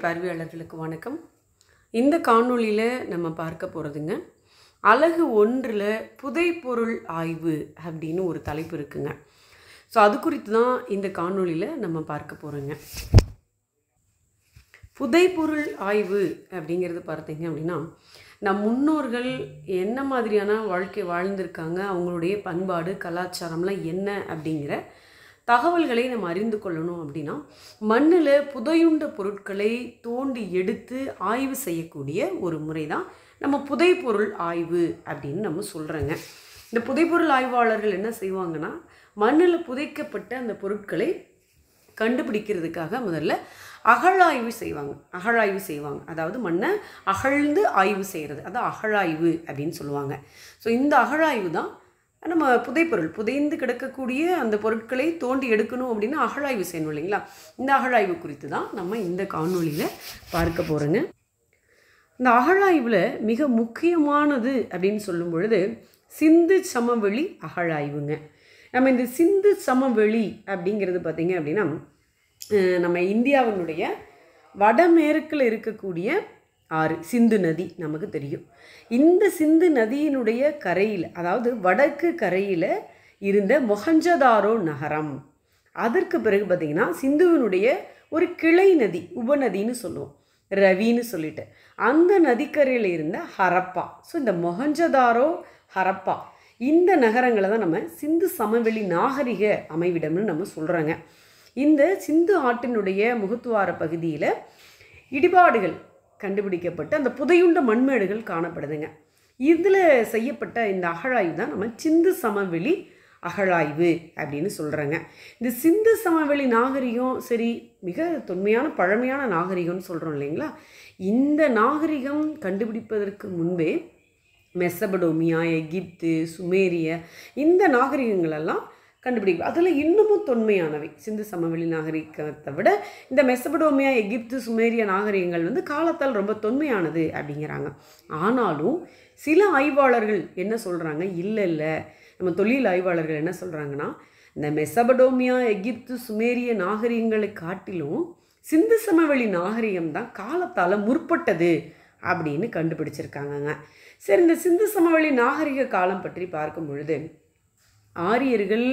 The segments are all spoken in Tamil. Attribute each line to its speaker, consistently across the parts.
Speaker 1: பார்வையாளர்களுக்கு வணக்கம். இந்த காணொளியில் நம்ம பார்க்க போகிறதுங்க, அலகு 1ல் புதைப்பொருள் ஆய்வு அப்படின்னு ஒரு தலைப்பு இருக்குங்க. ஸோ அது குறித்து தான் இந்த காணொளியில் நம்ம பார்க்க போகிறோங்க. புதைப்பொருள் ஆய்வு அப்படிங்கிறது பார்த்தீங்க அப்படின்னா, நம் முன்னோர்கள் என்ன மாதிரியான வாழ்க்கை வாழ்ந்திருக்காங்க, அவங்களுடைய பண்பாடு கலாச்சாரம்லாம் என்ன அப்படிங்கிற தகவல்களை நம்ம அறிந்து கொள்ளணும். அப்படின்னா மண்ணில் புதையுண்ட பொருட்களை தோண்டி எடுத்து ஆய்வு செய்யக்கூடிய ஒரு முறை தான் நம்ம புதைப்பொருள் ஆய்வு அப்படின்னு நம்ம சொல்கிறோங்க. இந்த புதைப்பொருள் ஆய்வாளர்கள் என்ன செய்வாங்கன்னா, மண்ணில் புதைக்கப்பட்ட அந்த பொருட்களை கண்டுபிடிக்கிறதுக்காக முதல்ல அகழாய்வு செய்வாங்க. அதாவது மண்ணை அகழ்ந்து ஆய்வு செய்கிறது, அதான் அகழாய்வு அப்படின்னு சொல்லுவாங்க. ஸோ இந்த அகழாய்வு தான் நம்ம புதைந்து கிடக்கக்கூடிய அந்த பொருட்களை தோண்டி எடுக்கணும் அப்படின்னா அகழாய்வு செய்யணும் இல்லைங்களா. இந்த அகழாய்வு குறித்து தான் நம்ம இந்த காணொளியில் பார்க்க போகிறோங்க. இந்த அகழாய்வில் மிக முக்கியமானது அப்படின்னு சொல்லும் பொழுது சிந்து சமவெளி அகழாய்வுங்க. நம்ம இந்த சிந்து சமவெளி அப்படிங்கிறது பார்த்திங்க அப்படின்னா, நம்ம இந்தியாவினுடைய வடமேற்கில் இருக்கக்கூடிய ஆறு சிந்து நதி நமக்கு தெரியும். இந்த சிந்து நதியினுடைய கரையில், அதாவது வடக்கு கரையில் இருந்த மொஹஞ்சதாரோ நகரம், அதற்கு பிறகு பார்த்திங்கன்னா சிந்துவினுடைய ஒரு கிளை நதி, உபநதின்னு சொல்லுவோம், ரவின்னு சொல்லிட்டு, அந்த நதிக்கரையில் இருந்த ஹரப்பா. ஸோ இந்த மொஹஞ்சதாரோ ஹரப்பா இந்த நகரங்களை தான் நம்ம சிந்து சமவெளி நாகரிக அமைவிடம்னு நம்ம சொல்கிறோங்க. இந்த சிந்து ஆற்றினுடைய முகத்துவார பகுதியில் இடிபாடுகள் கண்டுபிடிக்கப்பட்டு அந்த புதையுண்ட மண்மேடுகள் காணப்படுதுங்க. இதில் செய்யப்பட்ட இந்த அகழாய்வு தான் நம்ம சிந்து சமவெளி அகழாய்வு அப்படின்னு சொல்கிறோங்க. இந்த சிந்து சமவெளி நாகரிகம் சரி, மிக தொன்மையான பழமையான நாகரிகம்னு சொல்கிறோம் இல்லைங்களா. இந்த நாகரிகம் கண்டுபிடிப்பதற்கு முன்பே மெசபடோமியா, எகிப்து, சுமேரிய இந்த நாகரிகங்களெல்லாம் கண்டுபிடிக்கும். அதில் இன்னமும் தொன்மையானவை சிந்து சமவெளி நாகரிகத்தை விட இந்த மெசபடோமியா, எகிப்து, சுமேரிய நாகரிகங்கள் காலத்தால் ரொம்ப தொன்மையானது அப்படிங்கிறாங்க. ஆனாலும் சில ஆய்வாளர்கள் என்ன சொல்கிறாங்க, இல்லை நம்ம தொழில் ஆய்வாளர்கள் என்ன சொல்கிறாங்கன்னா, இந்த மெசபடோமியா, எகிப்து, சுமேரிய நாகரிகங்களை காட்டிலும் சிந்து சமவெளி நாகரிகம் தான் காலத்தால் முற்பட்டது அப்படின்னு கண்டுபிடிச்சிருக்காங்கங்க. சரி, இந்த சிந்து சமவெளி நாகரிக காலம் பற்றி பார்க்கும் பொழுது ஆரியர்கள்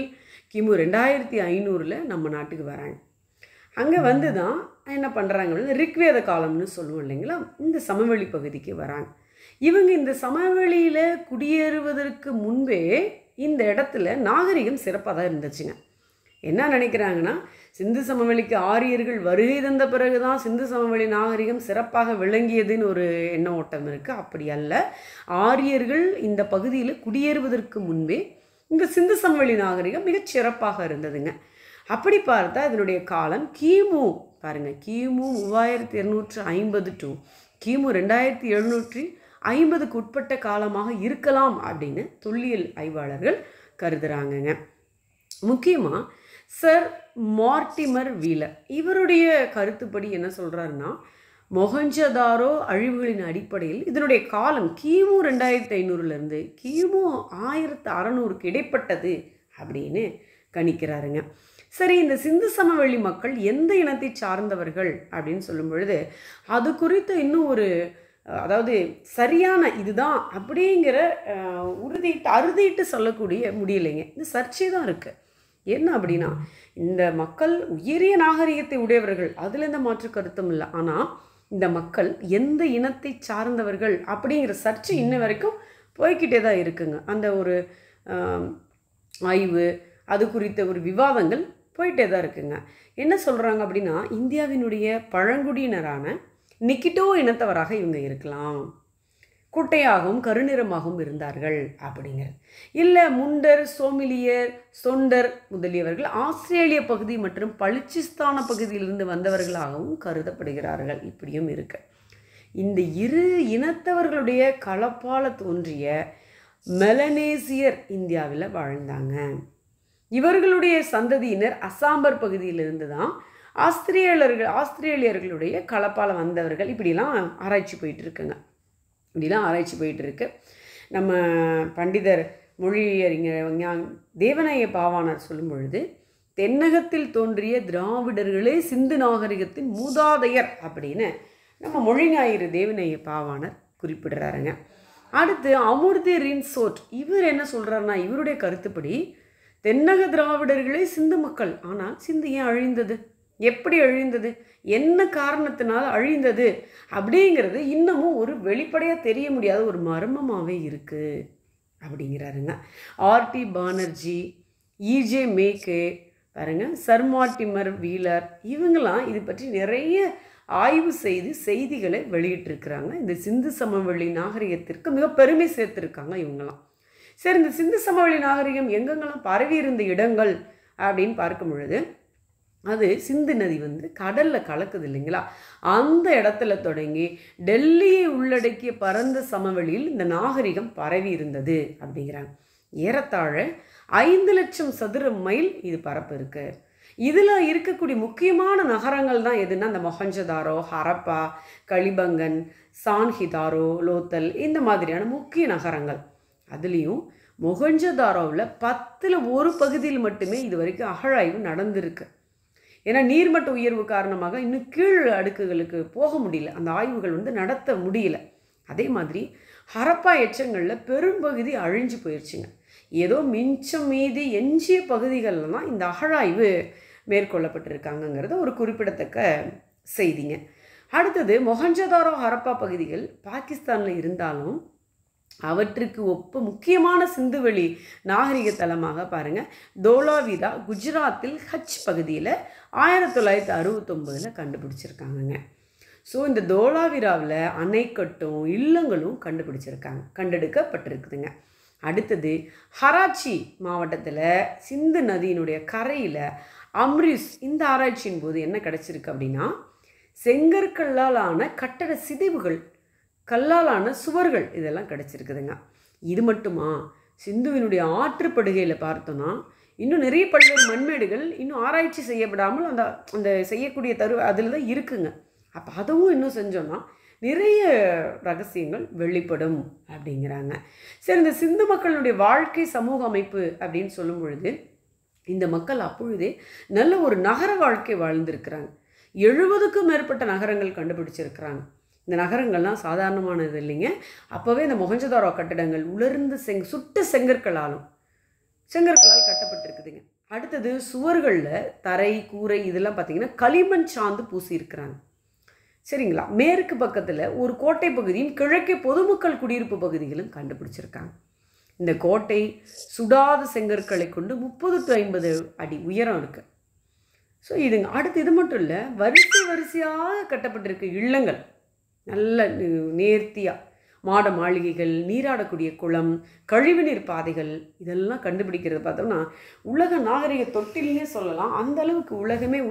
Speaker 1: கிமு 2500 நம்ம நாட்டுக்கு வராங்க. அங்கே வந்து தான் என்ன பண்ணுறாங்க, ரிக்வேத காலம்னு சொல்லுவோம் இல்லைங்களா, இந்த சமவெளி பகுதிக்கு வராங்க. இவங்க இந்த சமவெளியில் குடியேறுவதற்கு முன்பே இந்த இடத்துல நாகரிகம் சிறப்பாக தான் இருந்துச்சுங்க. என்ன நினைக்கிறாங்கன்னா, சிந்து சமவெளிக்கு ஆரியர்கள் வருகை தந்த பிறகு தான் சிந்து சமவெளி நாகரிகம் சிறப்பாக விளங்கியதுன்னு ஒரு எண்ண ஓட்டம் இருக்குது. அப்படி அல்ல, ஆரியர்கள் இந்த பகுதியில் குடியேறுவதற்கு முன்பே இந்த சிந்து சமவெளி நாகரிகம் மிகச் சிறப்பாக இருந்ததுங்க. அப்படி பார்த்தா இதனுடைய காலம் கிமு பாருங்கள், கிமு 3250 டு கிமு 2750க்கு உட்பட்ட காலமாக இருக்கலாம் அப்படின்னு தொல்லியல் ஆய்வாளர்கள் கருதுகிறாங்கங்க. முக்கியமாக சர் மார்டிமர் வீலர் இவருடைய கருத்துப்படி என்ன சொல்கிறாருன்னா, மொஹஞ்சதாரோ அழிவுகளின் அடிப்படையில் இதனுடைய காலம் கிமு 2500லேருந்து கிமு 1600க்கு இடைப்பட்டது அப்படின்னு கணிக்கிறாருங்க. சரி, இந்த சிந்து சமவெளி மக்கள் எந்த இனத்தை சார்ந்தவர்கள் அப்படின்னு சொல்லும் பொழுது அது குறித்து இன்னும் ஒரு, அதாவது சரியான இதுதான் அப்படிங்கிற அறுதிட்டு சொல்லக்கூடிய முடியலைங்க. இந்த சர்ச்சை தான் இருக்குது. என்ன அப்படின்னா, இந்த மக்கள் உயரிய நாகரிகத்தை உடையவர்கள், அதில் எந்த மாற்று கருத்தும் இல்லை. ஆனால் இந்த மக்கள் எந்த இனத்தை சார்ந்தவர்கள் அப்படிங்கிற சர்ச்சை இன்ன வரைக்கும் போய்கிட்டே தான் இருக்குங்க. அந்த ஒரு ஆய்வு, அது குறித்த ஒரு விவாதங்கள் போயிட்டே தான் இருக்குங்க. என்ன சொல்கிறாங்க அப்படின்னா, இந்தியாவினுடைய பழங்குடியினரான நிக்கிட்டோ இனத்தவராக இவங்க இருக்கலாம், குட்டையாகவும் கருநிறமாகவும் இருந்தார்கள் அப்படிங்கிறது. இல்லை, முண்டர், சோமிலியர், சொண்டர் முதலியவர்கள் ஆஸ்திரேலிய பகுதி மற்றும் பலுச்சிஸ்தான பகுதியிலிருந்து வந்தவர்களாகவும் கருதப்படுகிறார்கள். இப்படியும் இருக்கு. இந்த இரு இனத்தவர்களுடைய கலப்பால் தோன்றிய மெலனேசியர் இந்தியாவில் வாழ்ந்தாங்க. இவர்களுடைய சந்ததியினர் அசாம்பர் பகுதியிலிருந்து தான் ஆஸ்திரேலியர்களுடைய கலப்பால் வந்தவர்கள். இப்படிலாம் ஆராய்ச்சி போயிட்டு இருக்கு. நம்ம பண்டிதர் மொழியறிஞர் தேவநாய பாவாணர் சொல்லும் பொழுது, தென்னகத்தில் தோன்றிய திராவிடர்களே சிந்து நாகரிகத்தின் மூதாதையர் அப்படின்னு நம்ம மொழிஞாயிறு தேவநேய பாவாணர் குறிப்பிடுறாருங்க. அடுத்து அமுர்தி ரின்சோட் இவர் என்ன சொல்கிறாருன்னா, இவருடைய கருத்துப்படி தென்னக திராவிடர்களே சிந்து மக்கள். ஆனால் சிந்து ஏன் அழிந்தது, எப்படி அழிந்தது, என்ன காரணத்தினால் அழிந்தது அப்படிங்கிறது இன்னமும் ஒரு வெளிப்படையாக தெரிய முடியாத ஒரு மர்மமாகவே இருக்குது அப்படிங்கிறாருங்க. ஆர்டி பானர்ஜி, இஜே மேக்கே பாருங்க, சர்மாட்டிமர் வீலர் இவங்களாம் இது பற்றி நிறைய ஆய்வு செய்து செய்திகளை வெளியிட்டிருக்கிறாங்க. இந்த சிந்து சமவெளி நாகரிகத்திற்கு மிக பெருமை சேர்த்துருக்காங்க இவங்களாம். சரி, இந்த சிந்து சமவெளி நாகரிகம் எங்கெங்கெல்லாம் பரவி இருந்த இடங்கள் அப்படின்னு பார்க்கும் பொழுது அது சிந்து நதி கடலில் கலக்குது இல்லைங்களா, அந்த இடத்துல தொடங்கி டெல்லியை உள்ளடக்கிய பரந்த சமவெளியில் இந்த நாகரிகம் பரவி இருந்தது அப்படிங்கிறாங்க. ஏறத்தாழ 5 லட்சம் சதுர மைல் இது பரப்பு இருக்கு. இதில் இருக்கக்கூடிய முக்கியமான நகரங்கள் தான் எதுன்னா இந்த மொஹஞ்சதாரோ, ஹரப்பா, கலிபங்கன், சான்ஹிதாரோ, லோத்தல் இந்த மாதிரியான முக்கிய நகரங்கள். அதுலேயும் மொஹஞ்சதாரோவில் 10ல் 1 பகுதியில் மட்டுமே இது வரைக்கும் அகழாய்வு நடந்திருக்கு. ஏன்னா நீர்மட்ட உயர்வு காரணமாக இன்னும் கீழ் அடுக்குகளுக்கு போக முடியல, அந்த ஆய்வுகள் நடத்த முடியல. அதே மாதிரி ஹரப்பா எச்சங்களில் பெரும்பகுதி அழிஞ்சு போயிடுச்சுங்க. ஏதோ மிச்சம் மீதி எஞ்சிய பகுதிகளெலாம் இந்த அகழாய்வு மேற்கொள்ளப்பட்டிருக்காங்கங்கிறது ஒரு குறிப்பிடத்தக்க செய்திங்க. அடுத்தது மொஹஞ்சதாரோ, ஹரப்பா பகுதிகள் பாகிஸ்தானில் இருந்தாலும் அவற்றுக்கு ஒப்ப முக்கியமான சிந்துவெளி நாகரிக தலமாக பாருங்கள் தோலாவிரா குஜராத்தில் ஹச் பகுதியில் 1969 கண்டுபிடிச்சிருக்காங்கங்க. ஸோ இந்த தோலாவிராவில் அணைக்கட்டும் இல்லங்களும் கண்டெடுக்கப்பட்டிருக்குதுங்க. அடுத்தது ஹராச்சி மாவட்டத்தில் சிந்து நதியினுடைய கரையில் அம்ரிஸ், இந்த ஆராய்ச்சியின் போது என்ன கிடச்சிருக்கு அப்படின்னா செங்கற்கல்லால் ஆன கட்டட சிதைவுகள், கல்லாலான சுவர்கள் இதெல்லாம் கிடச்சிருக்குதுங்க. இது மட்டுமா, சிந்துவினுடைய ஆற்றுப்படுகையில் பார்த்தோன்னா இன்னும் நிறைய பல்வேறு மண்மேடுகள் இன்னும் ஆராய்ச்சி செய்யப்படாமல் அந்த செய்யக்கூடிய அதில் தான் இருக்குங்க. அப்போ அதுவும் இன்னும் செஞ்சோன்னா நிறைய ரகசியங்கள் வெளிப்படும் அப்படிங்கிறாங்க. சரி, இந்த சிந்து மக்களுடைய வாழ்க்கை சமூக அமைப்பு அப்படின்னு சொல்லும் பொழுது இந்த மக்கள் அப்பொழுதே நல்ல ஒரு நகர வாழ்க்கை வாழ்ந்திருக்கிறாங்க. 70க்கும் மேற்பட்ட நகரங்கள் கண்டுபிடிச்சிருக்கிறாங்க. இந்த நகரங்கள்லாம் சாதாரணமானது இல்லைங்க. அப்போவே இந்த மொஹஞ்சதாரோ கட்டடங்கள் உலர்ந்த சுட்ட செங்கற்களால் கட்டப்பட்டிருக்குதுங்க. அடுத்தது சுவர்களில் தரை, கூரை இதெல்லாம் பார்த்திங்கன்னா களிமண் சாந்து பூசி இருக்கிறாங்க. சரிங்களா. மேற்கு பக்கத்தில் ஒரு கோட்டை பகுதியும் கிழக்கே பொதுமக்கள் குடியிருப்பு பகுதிகளும் கண்டுபிடிச்சிருக்காங்க. இந்த கோட்டை சுடாத செங்கற்களை கொண்டு 30 to 50 அடி உயரம் இருக்குது. ஸோ இதுங்க. அடுத்து இது மட்டும் இல்லை, வரிசையாக கட்டப்பட்டிருக்கு இல்லங்கள், நல்ல நேர்த்தியாக மாட மாளிகைகள், நீராடக்கூடிய குளம், கழிவுநீர் பாதைகள் இதெல்லாம் கண்டுபிடிக்கிறது பார்த்தோம்னா உலக நாகரிக தொட்டிலே சொல்லலாம். அந்த அளவுக்கு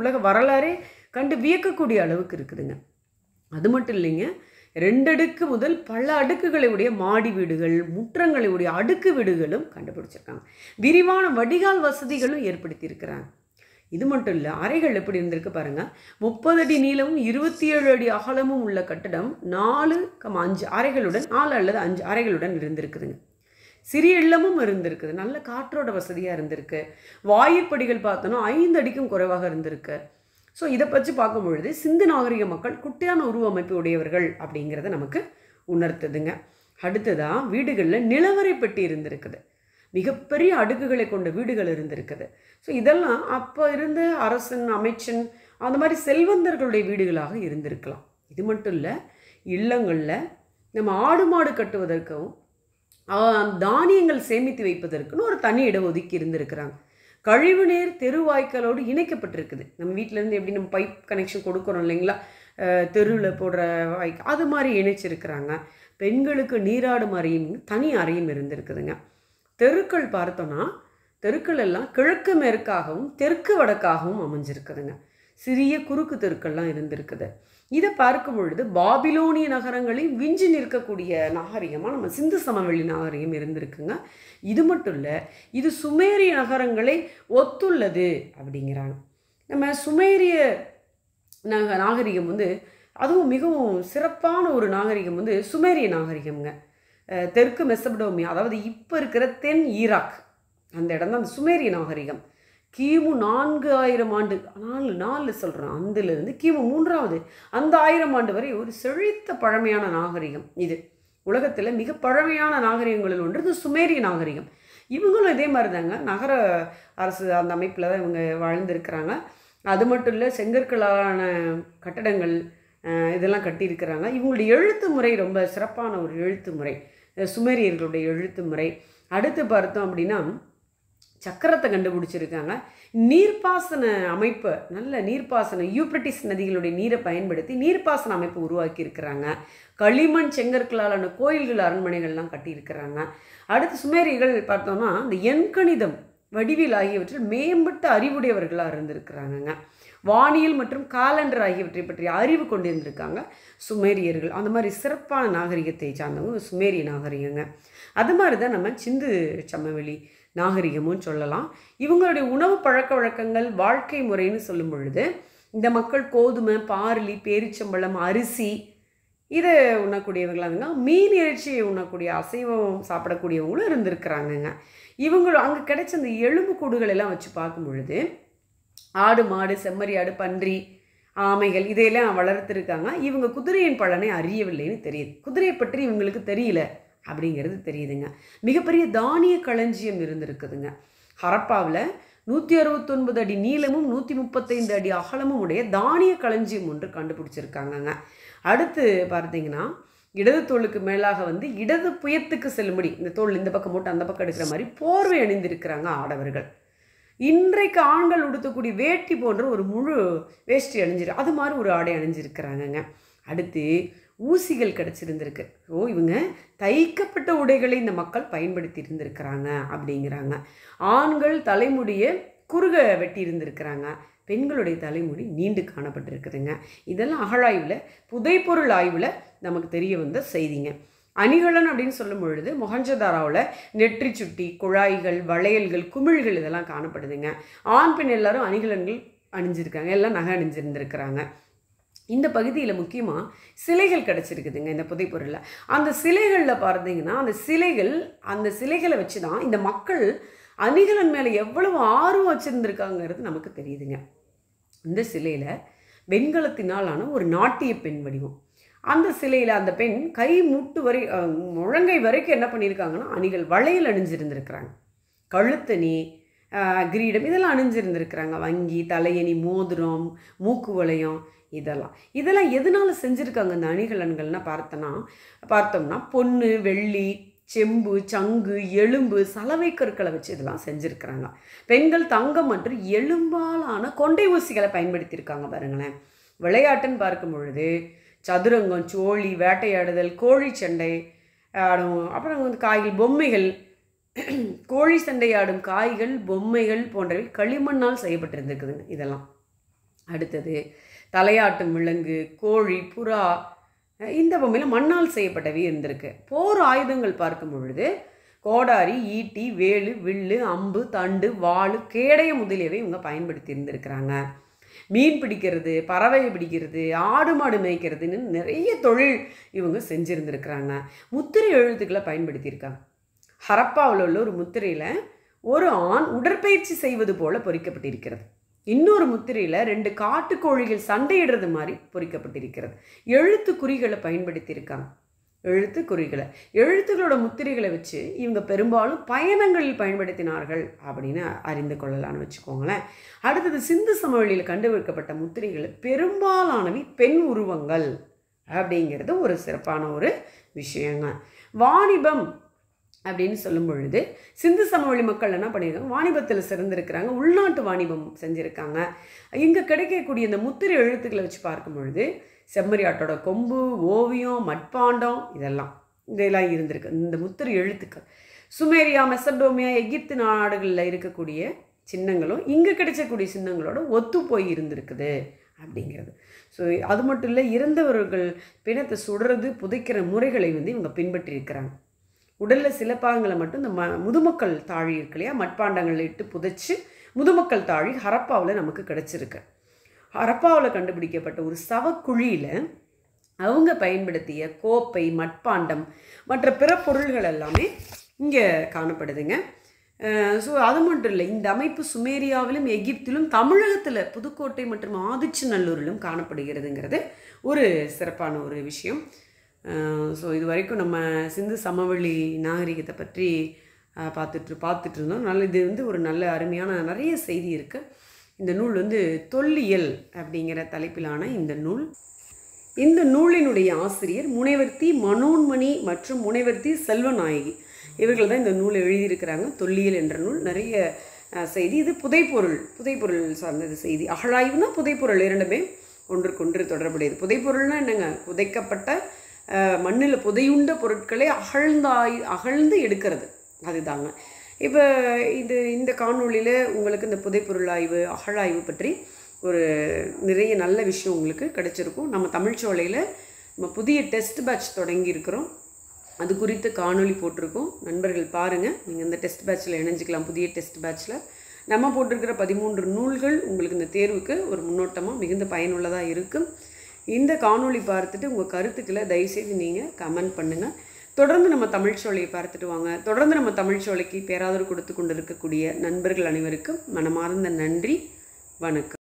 Speaker 1: உலக வரலாறே கண்டு வியக்கக்கூடிய அளவுக்கு இருக்குதுங்க. அது மட்டும் இல்லைங்க, 2 அடுக்கு முதல் பல அடுக்குகளை உடைய மாடி வீடுகள், முற்றங்களை உடைய அடுக்கு வீடுகளும் கண்டுபிடிச்சிருக்காங்க. விரிவான வடிகால் வசதிகளும் ஏற்படுத்தியிருக்கிறாங்க. இது மட்டும் இல்லை, அறைகள் எப்படி இருந்திருக்கு பாருங்கள். 30 அடி நீளமும் 27 அடி அகலமும் உள்ள கட்டடம் 4,5 அறைகளுடன் 4 அல்லது 5 அறைகளுடன் இருந்திருக்குதுங்க. சிறிய இல்லமும் இருந்திருக்குது. நல்ல காற்றோட வசதியாக இருந்திருக்கு. வாயிற்படிகள் பார்த்தோன்னா 5 அடிக்கும் குறைவாக இருந்திருக்கு. ஸோ இதை பற்றி பார்க்கும் பொழுது சிந்து நாகரிக மக்கள் குட்டையான உருவமைப்பு உடையவர்கள் அப்படிங்கிறத நமக்கு உணர்த்துதுங்க. அடுத்ததாக வீடுகளில் நிலவரை பெட்டி இருந்திருக்குது. மிகப்பெரிய அடுக்குகளை கொண்ட வீடுகள் இருந்திருக்குது. ஸோ இதெல்லாம் அப்போ இருந்த அரசன், அமைச்சன் அந்த மாதிரி செல்வந்தர்களுடைய வீடுகளாக இருந்திருக்கலாம். இது மட்டும் இல்லை, இல்லங்களில் நம்ம ஆடு மாடு கட்டுவதற்கும் தானியங்கள் சேமித்து வைப்பதற்குன்னு ஒரு தனி இடம் ஒதுக்கி இருந்திருக்கிறாங்க. கழிவுநீர் தெருவாய்க்காலோடு இணைக்கப்பட்டிருக்குது. நம்ம வீட்டிலேருந்து எப்படி நம்ம பைப் கனெக்ஷன் கொடுக்குறோம் இல்லைங்களா, தெருவில் போடுற வாய்க்கு, அது மாதிரி இணைச்சிருக்கிறாங்க. பெண்களுக்கு நீராடும் அறையும் தனி அறையும் இருந்திருக்குதுங்க. தெருக்கள் பார்த்தோன்னா தெருக்கள் எல்லாம் கிழக்கு மேற்காகவும் தெற்கு வடக்காகவும் அமைஞ்சிருக்குதுங்க. சிறிய குறுக்கு தெருக்கள்லாம் இருந்திருக்குது. இதை பார்க்கும் பொழுது பாபிலோனிய நகரங்களில் விஞ்சி நிற்கக்கூடிய நாகரிகமாக நம்ம சிந்து சமவெளி நாகரிகம் இருந்திருக்குங்க. இது மட்டும் இல்லை, இது சுமேரிய நகரங்களை ஒத்துள்ளது அப்படிங்கிறாங்க. நம்ம சுமேரிய நாகரிகம் அதுவும் மிகவும் சிறப்பான ஒரு நாகரிகம் சுமேரிய நாகரிகம்ங்க. தெற்கு மெசபடோமியா, அதாவது இப்போ இருக்கிற தென் ஈராக் அந்த இடம் தான் அந்த சுமேரிய நாகரிகம். கிமு 4000 ஆண்டு, நாலு சொல்கிறேன், அந்திலிருந்து கிமு 3வது அந்த 1000 ஆண்டு வரை ஒரு செழித்த பழமையான நாகரிகம் இது. உலகத்தில் மிக பழமையான நாகரிகங்களில் ஒன்று இந்த சுமேரிய நாகரிகம். இவங்களும் இதே மாதிரி தாங்க, நகர அரசு அந்த அமைப்பில் தான் இவங்க வாழ்ந்துருக்கிறாங்க. அது மட்டும் இல்லை, செங்கற்களான கட்டடங்கள் இதெல்லாம் கட்டியிருக்கிறாங்க. இவங்களுடைய எழுத்து முறை ரொம்ப சிறப்பான ஒரு எழுத்து முறை, சுமேரியர்களுடைய எழுத்து முறை. அடுத்து பார்த்தோம் அப்படின்னா சக்கரத்தை கண்டுபிடிச்சிருக்காங்க. நீர்ப்பாசன அமைப்பு, நல்ல நீர்ப்பாசன, யூப்ரட்டிஸ் நதிகளுடைய நீரை பயன்படுத்தி நீர்ப்பாசன அமைப்பு உருவாக்கி இருக்கிறாங்க. களிமண் செங்கற்களாலான கோயில்கள், அரண்மனைகள்லாம் கட்டியிருக்கிறாங்க. அடுத்து சுமேரியர்கள் பார்த்தோம்னா இந்த எண்கணிதம், வடிவில் ஆகியவற்றில் மேம்பட்ட அறிவுடையவர்களாக இருந்திருக்கிறாங்கங்க. வானியல் மற்றும் காலண்டர் ஆகியவற்றை பற்றி அறிவு கொண்டிருந்திருக்காங்க சுமேரியர்கள். அந்த மாதிரி சிறப்பான நாகரிகத்தை சார்ந்தவங்க சுமேரிய நாகரிகங்க. அது மாதிரி தான் நம்ம சிந்து சமவெளி நாகரிகமும் சொல்லலாம். இவங்களுடைய உணவு பழக்க வழக்கங்கள், வாழ்க்கை முறைன்னு சொல்லும் பொழுது இந்த மக்கள் கோதுமை, பார்லி, பேரிச்சம்பழம், அரிசி இதை உண்ணக்கூடியவங்களாக இருந்தாங்க. மீன் இறைச்சியை உண்ணக்கூடிய, அசைவம் சாப்பிடக்கூடியவங்களும் இருந்திருக்கிறாங்கங்க. இவங்களும் அங்கே கிடைச்ச அந்த எலும்பு கூடுகள் எல்லாம் வச்சு பார்க்கும் பொழுது ஆடு, மாடு, செம்மறி ஆடு, பன்றி, ஆமைகள் இதையெல்லாம் வளர்த்துருக்காங்க. இவங்க குதிரையின் பலனை அறியவில்லைன்னு தெரியுது. குதிரையை பற்றி இவங்களுக்கு தெரியல அப்படிங்கிறது தெரியுதுங்க. மிகப்பெரிய தானிய களஞ்சியம் இருந்திருக்குதுங்க. ஹரப்பாவில் 169 அடி நீளமும் 135 அடி அகலமும் உடைய தானிய களஞ்சியம் ஒன்று கண்டுபிடிச்சிருக்காங்கங்க. அடுத்து பார்த்தீங்கன்னா இடது தோளுக்கு மேலாக வந்து இடது புயத்துக்கு செல்லும்படி, இந்த தோல் இந்த பக்கம் போட்டு அந்த பக்கம் எடுக்கிற மாதிரி போர்வை அணிந்திருக்கிறாங்க ஆடவர்கள். இன்றைக்கு ஆண்கள் உடுத்தக்கூடிய வேட்டி போன்ற ஒரு முழு வேஷ்டி அணிஞ்சிரு, அது மாதிரி ஒரு ஆடை அணிஞ்சிருக்கிறாங்கங்க. அடுத்து ஊசிகள் கிடச்சிருந்துருக்கு. இவங்க தைக்கப்பட்ட உடைகளை இந்த மக்கள் பயன்படுத்தி இருந்திருக்கிறாங்க அப்படிங்கிறாங்க. ஆண்கள் தலைமுடியை குறுக வெட்டி இருந்திருக்கிறாங்க, பெண்களுடைய தலைமுடி நீண்டு காணப்பட்டிருக்குதுங்க. இதெல்லாம் அகழாய்வில், புதைப்பொருள் ஆய்வில் நமக்கு தெரிய வந்த செய்திங்க. அணிகலன் அப்படின்னு சொல்லும் பொழுது மொஹஞ்சதாரோவில் நெற்றி சுட்டி, குழாய்கள், வளையல்கள், குமிழ்கள் இதெல்லாம் காணப்படுதுங்க. ஆண் பெண் எல்லாரும் அணிகலன்கள் அணிஞ்சிருக்காங்க, எல்லாம் நகை அணிஞ்சிருந்துருக்கிறாங்க. இந்த பகுதியில் முக்கியமாக சிலைகள் கிடச்சிருக்குதுங்க இந்த புதைப்பொருளில். அந்த சிலைகளில் பார்த்தீங்கன்னா அந்த சிலைகளை வச்சு தான் இந்த மக்கள் அணிகலன் மேலே எவ்வளவு ஆர்வம் வச்சுருந்துருக்காங்கிறது நமக்கு தெரியுதுங்க. இந்த சிலையில் வெண்கலத்தினாலான ஒரு நாட்டிய பெண் வடிவம். அந்த சிலையில் அந்த பெண் கை மூட்டு வரை, முழங்கை வரைக்கும் என்ன பண்ணியிருக்காங்கன்னா அணிகள், வளையல் அணிஞ்சிருந்துருக்கிறாங்க. கழுத்தணி, கிரீடம் இதெல்லாம் அணிஞ்சிருந்துருக்கிறாங்க. வங்கி, தலையணி, மோதிரம், மூக்கு வளையம் இதெல்லாம் எதனால் செஞ்சுருக்காங்க இந்த அணிகலன்கள்னா பார்த்தோம்னா பொன்னு, வெள்ளி, செம்பு, சங்கு, எலும்பு, சலவை கற்களை வச்சு இதெல்லாம் செஞ்சுருக்கிறாங்க. பெண்கள் தங்கம் மற்றும் எலும்பாலான கொண்டை ஊசிகளை பயன்படுத்தியிருக்காங்க பாருங்களேன். விளையாட்டுன்னு பார்க்கும் பொழுது சதுரங்கம், சோழி, வேட்டையாடுதல், கோழி சண்டை ஆடும், அப்புறம் வந்து காய்கள், பொம்மைகள், கோழி சண்டையாடும் காய்கள், பொம்மைகள் போன்றவை களிமண்ணால் செய்யப்பட்டிருந்துருக்குதுங்க இதெல்லாம். அடுத்தது தலையாட்டும் விலங்கு, கோழி, புறா, இந்த பொம்மையில் மண்ணால் செய்யப்பட்டவை இருந்திருக்கு. போர் ஆயுதங்கள் பார்க்கும் பொழுது கோடாரி, ஈட்டி, வேலு, வில்லு, அம்பு, தண்டு, வாள், கேடயம் முதலியவை இவங்க பயன்படுத்தி இருந்திருக்கிறாங்க. மீன் பிடிக்கிறது, பறவை பிடிக்கிறது, ஆடு மாடு மேய்க்கிறதுன்னு நிறைய தொழில் இவங்க செஞ்சுருந்துருக்கிறாங்க. முத்திரை எழுத்துக்களை பயன்படுத்தியிருக்காங்க. ஹரப்பாவில் உள்ள ஒரு முத்திரையில் ஒரு ஆண் உடற்பயிற்சி செய்வது போல பொறிக்கப்பட்டிருக்கிறது. இன்னொரு முத்திரையில் 2 காட்டுக்கோழிகள் சண்டையிடுறது மாதிரி பொறிக்கப்பட்டிருக்கிறது. எழுத்து குறிகளை பயன்படுத்தியிருக்காங்க. எழுத்துக்களோட முத்திரைகளை வச்சு இவங்க பெரும்பாலும் பயணங்களில் பயன்படுத்தினார்கள் அப்படின்னு அறிந்து கொள்ளலான்னு வச்சுக்கோங்களேன். அடுத்தது சிந்து சமவெளியில் கண்டுபிடிக்கப்பட்ட முத்திரைகள் பெரும்பாலானவை பெண் உருவங்கள் அப்படிங்கிறது ஒரு சிறப்பான ஒரு விஷயங்க. வாணிபம் அப்படின்னு சொல்லும் பொழுது சிந்து சமவெளி மக்கள் என்ன பண்ணியிருக்காங்க, வாணிபத்தில் சிறந்திருக்கிறாங்க. உள்நாட்டு வாணிபம் செஞ்சுருக்காங்க. இங்கே கிடைக்கக்கூடிய இந்த முத்திரை எழுத்துக்களை வச்சு பார்க்கும் பொழுது செம்மறியாட்டோட கொம்பு, ஓவியம், மட்பாண்டம் இதெல்லாம் இருந்திருக்கு இந்த முத்திரை எழுத்துக்கள். சுமேரியா, மெசடோமியா, எகிப்து நாடுகளில் இருக்கக்கூடிய சின்னங்களும் இங்கே கிடைச்சக்கூடிய சின்னங்களோட ஒத்து போய் இருந்திருக்குது அப்படிங்கிறது. ஸோ அது மட்டும் இல்லை, இறந்தவர்கள் பிணத்தை சுடுறது, புதைக்கிற முறைகளை இவங்க பின்பற்றியிருக்கிறாங்க. உடலில் சில பாகங்களை மட்டும் இந்த முதுமக்கள் தாழி இருக்கு இல்லையா, மட்பாண்டங்களில் இட்டு புதைச்சி முதுமக்கள் தாழி ஹரப்பாவில் நமக்கு கிடச்சிருக்கு. ஹரப்பாவில் கண்டுபிடிக்கப்பட்ட ஒரு சவக்குழியில் அவங்க பயன்படுத்திய கோப்பை, மட்பாண்டம் மற்ற பிற பொருள்கள் எல்லாமே இங்கே காணப்படுதுங்க. ஸோ அது மட்டும் இல்லை, இந்த அமைப்பு சுமேரியாவிலும் எகிப்திலும் தமிழகத்தில் புதுக்கோட்டை மற்றும் ஆதிச்சநல்லூரிலும் காணப்படுகிறதுங்கிறது ஒரு சிறப்பான ஒரு விஷயம். ஸோ இது வரைக்கும் நம்ம சிந்து சமவெளி நாகரிகத்தை பற்றி பார்த்துட்டு இருந்தோம். நல்ல இது வந்து ஒரு நல்ல அருமையான நிறைய செய்தி இருக்குது. இந்த நூல் வந்து தொல்லியல் அப்படிங்கிற தலைப்பிலான இந்த நூல். இந்த நூலினுடைய ஆசிரியர் முனைவர் தி மனோன்மணி மற்றும் முனைவர் தி செல்வநாயகி. இவர்கள் தான் இந்த நூலை எழுதியிருக்கிறாங்க. தொல்லியல் என்ற நூல் நிறைய செய்தி. இது புதைப்பொருள் சார்ந்தது செய்தி. அகழாய்வுனா புதைப்பொருள் இரண்டுமே ஒன்றுக்கொன்று தொடர்புடையது. புதைப்பொருள்னா என்னங்க? புதைக்கப்பட்ட மண்ணில் புதையுண்ட பொருட்களை அகழ்ந்து எடுக்கிறது, அதுதாங்க. இப்போ இந்த காணொளியில் உங்களுக்கு இந்த புதைப்பொருள் ஆய்வு, அகழாய்வு பற்றி ஒரு நிறைய நல்ல விஷயம் உங்களுக்கு கிடைச்சிருக்கும். நம்ம தமிழ்ச்சோலையில் நம்ம புதிய டெஸ்ட் பேட்ச் தொடங்கியிருக்கிறோம். அது குறித்து காணொளி போட்டிருக்கோம். நண்பர்கள் பாருங்கள், நீங்கள் இந்த டெஸ்ட் பேட்சில் இணைஞ்சிக்கலாம். புதிய டெஸ்ட் பேட்சில் நம்ம போட்டிருக்கிற 13 நூல்கள் உங்களுக்கு இந்த தேர்வுக்கு ஒரு முன்னோட்டமாக மிகுந்த பயனுள்ளதாக இருக்கும். இந்த காணொளி பார்த்துட்டு உங்கள் கருத்துக்களை தயவுசெய்து நீங்கள் கமெண்ட் பண்ணுங்கள். தொடர்ந்து நம்ம தமிழ்ச்சோலையை பார்த்துட்டு வாங்க. தொடர்ந்து நம்ம தமிழ்ச்சோலைக்கு பேராதரவு கொடுத்து கொண்டு இருக்கக்கூடிய நண்பர்கள் அனைவருக்கும் மனமார்ந்த நன்றி. வணக்கம்.